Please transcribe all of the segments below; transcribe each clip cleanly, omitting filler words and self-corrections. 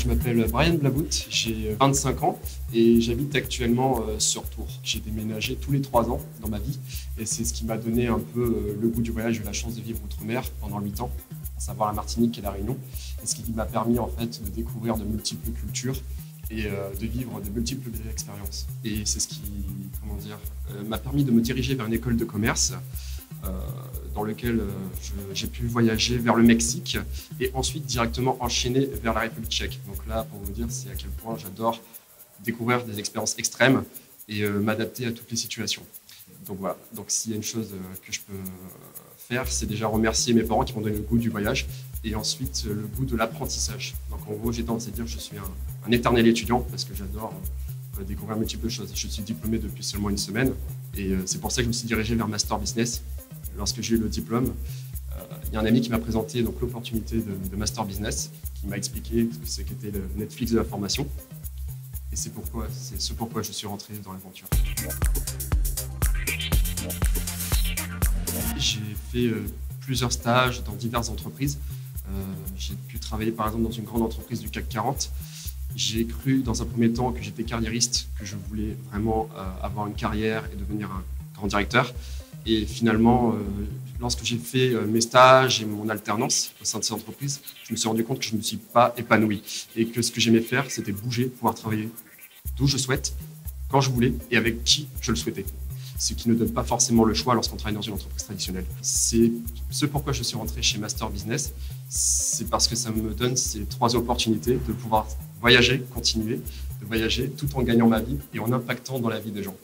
Je m'appelle Brian Blabout, j'ai 25 ans et j'habite actuellement sur Tours. J'ai déménagé tous les 3 ans dans ma vie et c'est ce qui m'a donné un peu le goût du voyage. J'ai eu la chance de vivre outre-mer pendant 8 ans, à savoir la Martinique et la Réunion, et ce qui m'a permis en fait de découvrir de multiples cultures et de vivre de multiples expériences. Et c'est ce qui, m'a permis de me diriger vers une école de commerce dans lequel j'ai pu voyager vers le Mexique et ensuite directement enchaîner vers la République tchèque. Donc là, pour vous dire, c'est à quel point j'adore découvrir des expériences extrêmes et m'adapter à toutes les situations. Donc voilà, donc s'il y a une chose que je peux faire, c'est déjà remercier mes parents qui m'ont donné le goût du voyage et ensuite le goût de l'apprentissage. Donc en gros, j'ai tendance à dire que je suis un éternel étudiant parce que j'adore découvrir multiples choses. Je suis diplômé depuis seulement une semaine et c'est pour ça que je me suis dirigé vers Master Business. Lorsque j'ai eu le diplôme, il y a un ami qui m'a présenté donc, l'opportunité de Master Business, qui m'a expliqué ce qu'était le Netflix de la formation. Et c'est ce pourquoi je suis rentré dans l'aventure. J'ai fait plusieurs stages dans diverses entreprises. J'ai pu travailler par exemple dans une grande entreprise du CAC 40. J'ai cru dans un premier temps que j'étais carriériste, que je voulais vraiment avoir une carrière et devenir un grand directeur. Et finalement, lorsque j'ai fait mes stages et mon alternance au sein de ces entreprises, je me suis rendu compte que je ne me suis pas épanoui et que ce que j'aimais faire, c'était bouger, pouvoir travailler d'où je souhaite, quand je voulais et avec qui je le souhaitais. Ce qui ne donne pas forcément le choix lorsqu'on travaille dans une entreprise traditionnelle. C'est ce pourquoi je suis rentré chez Master Business. C'est parce que ça me donne ces 3 opportunités de pouvoir voyager, continuer de voyager tout en gagnant ma vie et en impactant dans la vie des gens.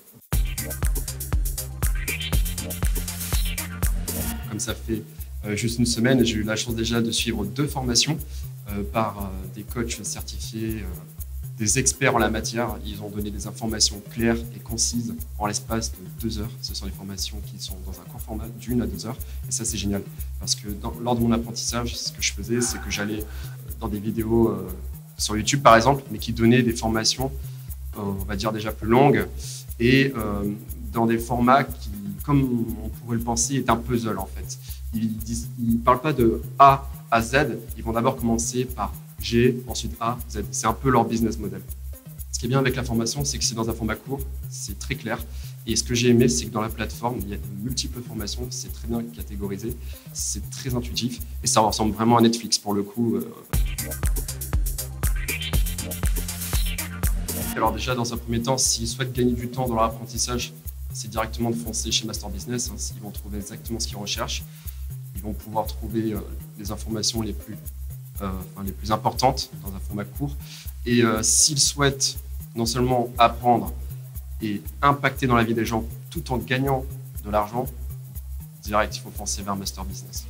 Comme ça fait juste une semaine, j'ai eu la chance déjà de suivre 2 formations par des coachs certifiés, des experts en la matière. Ils ont donné des informations claires et concises en l'espace de 2 heures. Ce sont des formations qui sont dans un court format d'1 à 2 heures. Et ça, c'est génial. Parce que lors de mon apprentissage, ce que je faisais, c'est que j'allais dans des vidéos sur YouTube, par exemple, mais qui donnaient des formations, on va dire déjà plus longues, et dans des formats qui, comme on pourrait le penser, est un puzzle en fait. Ils ne parlent pas de A à Z, ils vont d'abord commencer par G, ensuite A, Z. C'est un peu leur business model. Ce qui est bien avec la formation, c'est que c'est dans un format court, c'est très clair. Et ce que j'ai aimé, c'est que dans la plateforme, il y a de multiples formations, c'est très bien catégorisé, c'est très intuitif et ça ressemble vraiment à Netflix pour le coup. Alors déjà, dans un premier temps, s'ils souhaitent gagner du temps dans leur apprentissage, c'est directement de foncer chez Master Business. Ils vont trouver exactement ce qu'ils recherchent. Ils vont pouvoir trouver les informations les plus importantes dans un format court. Et s'ils souhaitent non seulement apprendre et impacter dans la vie des gens tout en gagnant de l'argent, direct, il faut foncer vers Master Business.